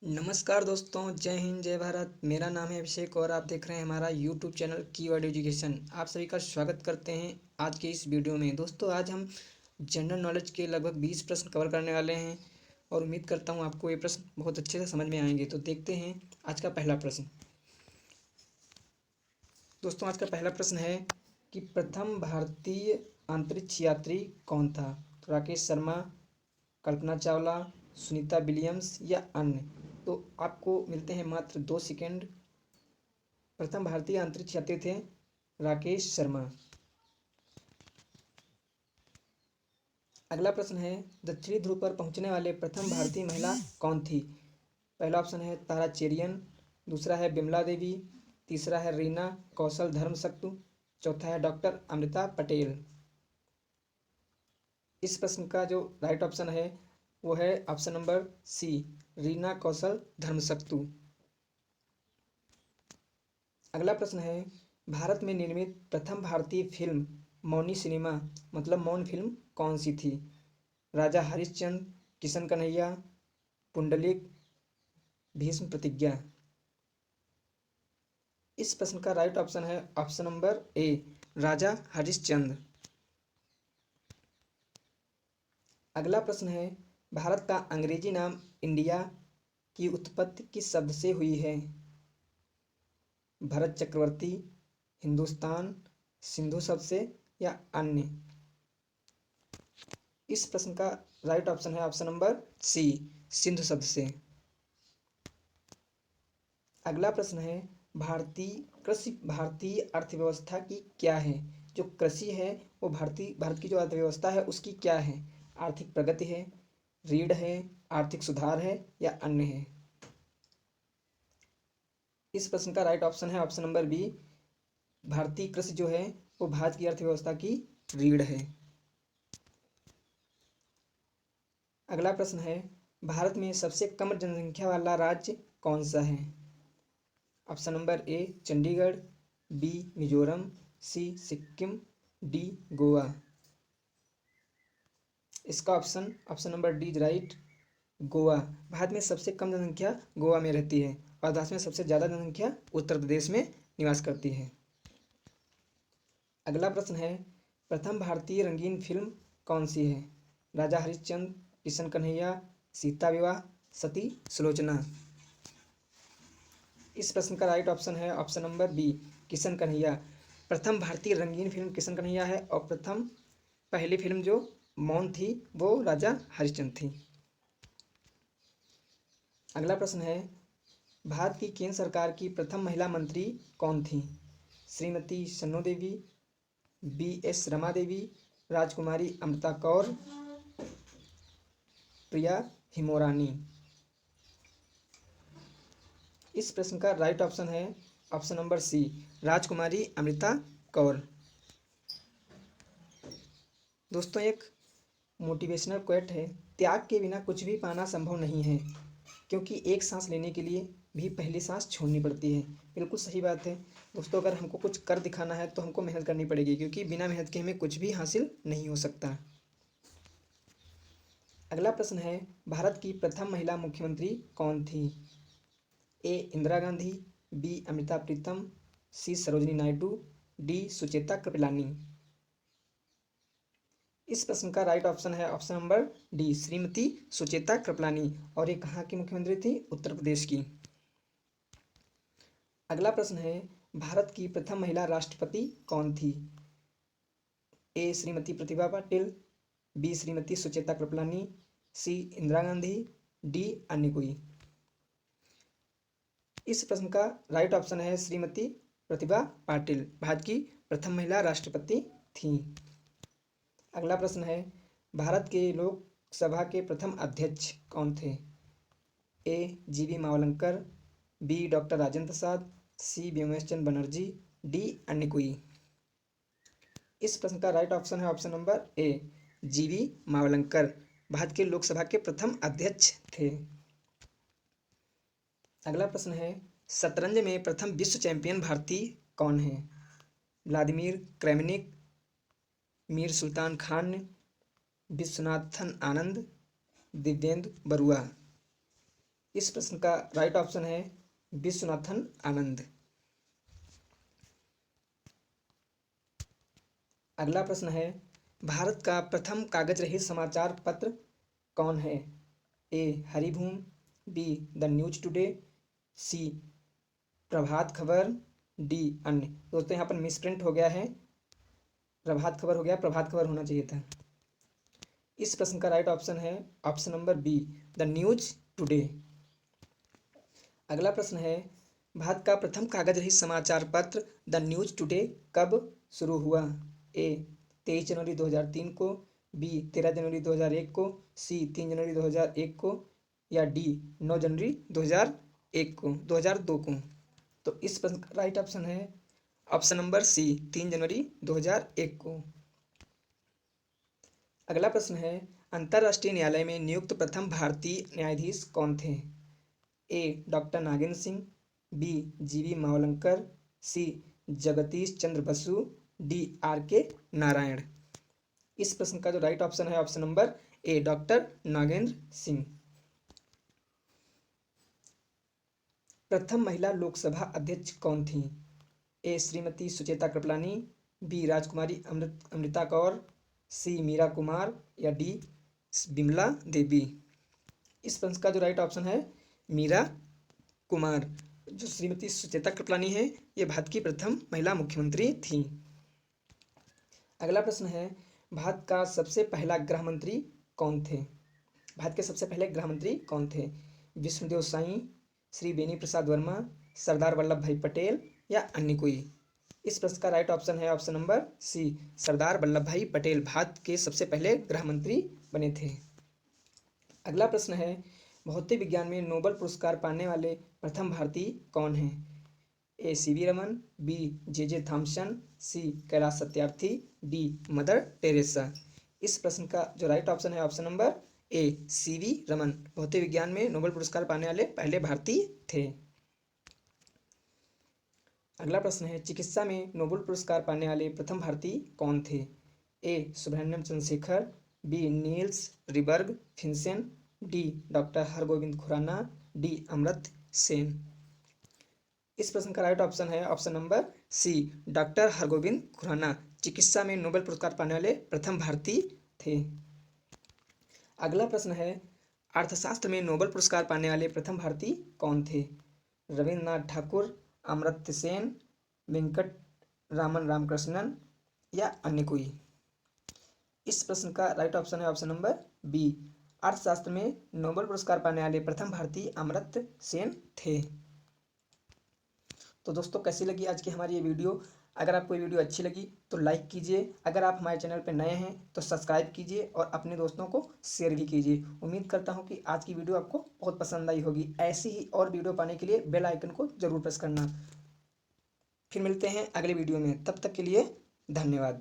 नमस्कार दोस्तों, जय हिंद जय भारत। मेरा नाम है अभिषेक और आप देख रहे हैं हमारा यूट्यूब चैनल कीवर्ड एजुकेशन। आप सभी का स्वागत करते हैं आज के इस वीडियो में। दोस्तों, आज हम जनरल नॉलेज के लगभग 20 प्रश्न कवर करने वाले हैं और उम्मीद करता हूं आपको ये प्रश्न बहुत अच्छे से समझ में आएंगे। तो देखते हैं आज का पहला प्रश्न। दोस्तों, आज का पहला प्रश्न है कि प्रथम भारतीय अंतरिक्ष यात्री कौन था? तो राकेश शर्मा, कल्पना चावला, सुनीता विलियम्स या अन्य। तो आपको मिलते हैं मात्र 2 सेकेंड। प्रथम भारतीय अंतरिक्ष यात्री थे राकेश शर्मा। अगला प्रश्न है, दक्षिणी ध्रुव पर पहुंचने वाले प्रथम भारतीय महिला कौन थी? पहला ऑप्शन है तारा चेरियन, दूसरा है बिमला देवी, तीसरा है रीना कौशल धर्मशक्तु, चौथा है डॉक्टर अमृता पटेल। इस प्रश्न का जो राइट ऑप्शन है वो है ऑप्शन नंबर सी, रीना कौशल धर्मशक्तु। अगला प्रश्न है, भारत में निर्मित प्रथम भारतीय फिल्म मौनी सिनेमा मतलब मौन फिल्म कौन सी थी? राजा हरिश्चंद्र, किशन कन्हैया, पुंडलिक, भीष्म प्रतिज्ञा। इस प्रश्न का राइट ऑप्शन है ऑप्शन नंबर ए, राजा हरिश्चंद्र। अगला प्रश्न है, भारत का अंग्रेजी नाम इंडिया की उत्पत्ति किस शब्द से हुई है? भरत चक्रवर्ती, हिंदुस्तान, सिंधु शब्द से या अन्य। इस प्रश्न का राइट ऑप्शन है ऑप्शन नंबर सी, सिंधु शब्द से। अगला प्रश्न है, भारतीय अर्थव्यवस्था की क्या है? जो कृषि है वो भारत की जो अर्थव्यवस्था है उसकी क्या है? आर्थिक प्रगति है, रीढ़ है, आर्थिक सुधार है या अन्य है। इस प्रश्न का राइट ऑप्शन है ऑप्शन नंबर बी, भारतीय कृषि जो है वो भारत की अर्थव्यवस्था की रीढ़ है। अगला प्रश्न है, भारत में सबसे कम जनसंख्या वाला राज्य कौन सा है? Option number A Chandigarh, B Mizoram, C Sikkim, D Goa. इसका option number D is right, Goa. Bharat में सबसे कम जनसंख्या गोवा में रहती है और भारत में सबसे ज़्यादा जनसंख्या उत्तर प्रदेश में निवास करती है। अगला प्रश्न है, प्रथम भारतीय रंगीन फिल्म कौन सी है? राजा हरिश्चंद्र, किशन कन्हैया, सीता विवाह, सती सुलोचना। इस प्रश्न का राइट ऑप्शन है option number B, Kishan Kanhaiya. प्रथम भारतीय रंगीन फिल्म किशन कन्हैया है और पहली फिल्म जो मौन थी वो राजा हरिश्चंद्र थी। अगला प्रश्न है, भारत की केंद्र सरकार की प्रथम महिला मंत्री कौन थी? श्रीमती सन्नो देवी, बी एस रमा देवी, राजकुमारी अमृता कौर, प्रिया हिमोरानी। इस प्रश्न का राइट ऑप्शन है ऑप्शन नंबर सी, राजकुमारी अमृता कौर। दोस्तों, एक मोटिवेशनल क्वेट है, त्याग के बिना कुछ भी पाना संभव नहीं है, क्योंकि एक सांस लेने के लिए भी पहली सांस छोड़नी पड़ती है। बिल्कुल सही बात है दोस्तों, अगर हमको कुछ कर दिखाना है तो हमको मेहनत करनी पड़ेगी, क्योंकि बिना मेहनत के हमें कुछ भी हासिल नहीं हो सकता। अगला प्रश्न है, भारत की प्रथम महिला मुख्यमंत्री कौन थी? ए इंदिरा गांधी, बी अमृता प्रीतम, सी सरोजिनी नायडू, डी सुचेता कृपलानी। इस प्रश्न का राइट ऑप्शन है option number D, Shrimati Sucheta Kripalani. और ये कहाँ की मुख्यमंत्री थी? उत्तर प्रदेश की। अगला प्रश्न है, भारत की प्रथम महिला राष्ट्रपति कौन थी? ए श्रीमती प्रतिभा पाटिल, बी श्रीमती सुचेता कृपलानी, सी इंदिरा गांधी, डी अन्य कोई। इस प्रश्न का राइट ऑप्शन है श्रीमती प्रतिभा पाटिल, भारत की प्रथम महिला राष्ट्रपति थी। अगला प्रश्न है, भारत के लोकसभा के प्रथम अध्यक्ष कौन थे? ए जीवी मावलंकर, बी डॉक्टर राजेंद्र प्रसाद, सी व्योमेश चंद्र बनर्जी, डी अन्य कोई। इस प्रश्न का राइट ऑप्शन है ऑप्शन नंबर ए, जीवी मावलंकर, भारत के लोकसभा के प्रथम अध्यक्ष थे। अगला प्रश्न है, शतरंज में प्रथम विश्व चैंपियन भारतीय कौन है? Vladimir Kramnik, Mir Sultan Khan, Viswanathan Anand, Dibyendu Barua. इस प्रश्न का राइट ऑप्शन है विश्वनाथन आनंद। अगला प्रश्न है भारत का प्रथम कागज रहित समाचार पत्र कौन है? ए हरिभूम, be the news today, C Prabhat Khabar, D अन्य। दोस्तों यहाँ पर मिसप्रिंट हो गया है, प्रभात खबर हो गया, प्रभात खबर होना चाहिए था। इस प्रश्न का राइट ऑप्शन है option number be the news today. अगला प्रश्न है भारत का प्रथम कागज रहित समाचार पत्र द न्यूज टुडे कब शुरू हुआ? ए 23 जनवरी 2003 को, बी 13 जनवरी 2001 को, सी 3 जनवरी 2001 को, या डी 9 जनवरी 2002 को। तो इस प्रश्न का राइट ऑप्शन है ऑप्शन नंबर सी 3 जनवरी 2001 को। अगला प्रश्न है अंतर्राष्ट्रीय न्यायालय में नियुक्त प्रथम भारतीय न्यायाधीश कौन थे? ए डॉक्टर नागेंद्र सिंह, बी जीवी मावलंकर, सी जगदीश चंद्र बसु, डी आर के नारायण। इस प्रश्न का जो राइट ऑप्शन है ऑप्शन नंबर ए डॉक्टर नागेंद्र सिंह। प्रथम महिला लोकसभा अध्यक्ष कौन थी? ए श्रीमती सुचेता कृपलानी, बी राजकुमारी अमृता कौर, सी मीरा कुमार, या डी बिमला देवी। इस प्रश्न का जो राइट ऑप्शन है मीरा कुमार। जो श्रीमती सुचेता कृपलानी है ये भारत की प्रथम महिला मुख्यमंत्री थी। अगला प्रश्न है भारत का सबसे पहला गृह मंत्री कौन थे? भारत के सबसे पहले गृह मंत्री कौन थे? विष्णुदेव साई, श्री बेनी प्रसाद वर्मा, सरदार वल्लभ भाई पटेल, या अन्य कोई। इस प्रश्न का राइट ऑप्शन है ऑप्शन नंबर सी सरदार वल्लभ भाई पटेल भारत के सबसे पहले गृह मंत्री बने थे। अगला प्रश्न है भौतिक विज्ञान में नोबेल पुरस्कार पाने वाले प्रथम भारतीय कौन हैं? A CV Raman, B J Thomson, C Kailash Satyarthi, D Mother Teresa. इस प्रश्न का जो राइट ऑप्शन है option number A CV Raman भौतिक विज्ञान में नोबेल पुरस्कार पाने वाले पहले भारतीय थे। अगला प्रश्न है चिकित्सा में नोबेल पुरस्कार पाने वाले प्रथम भारतीय कौन थे? A Subrahmanyan Chandrasekhar, B Niels Ryberg Finsen, D doctor Hargobind Khurana, D Amartya Sen. इस प्रश्न का राइट ऑप्शन है option number C doctor Hargobind Khurana चिकित्सा में नोबेल पुरस्कार पाने वाले प्रथम भारतीय थे। अगला प्रश्न है अर्थशास्त्र में नोबेल पुरस्कार पाने वाले प्रथम भारतीय कौन थे? रविन्द्रनाथ ठाकुर, अमर्त्य सेन, वेंकट रामन रामकृष्णन, या अन्य कोई। इस प्रश्न का राइट ऑप्शन है ऑप्शन नंबर बी अर्थशास्त्र में नोबेल पुरस्कार पाने वाले प्रथम भारतीय अमर्त्य सेन थे। तो दोस्तों कैसी लगी आज की हमारी ये वीडियो? अगर आपको ये वीडियो अच्छी लगी तो लाइक कीजिए, अगर आप हमारे चैनल पर नए हैं तो सब्सक्राइब कीजिए और अपने दोस्तों को शेयर भी कीजिए। उम्मीद करता हूँ कि आज की वीडियो आपको बहुत पसंद आई होगी। ऐसी ही और वीडियो पाने के लिए बेल आइकन को जरूर प्रेस करना। फिर मिलते हैं अगले वीडियो में, तब तक के लिए धन्यवाद।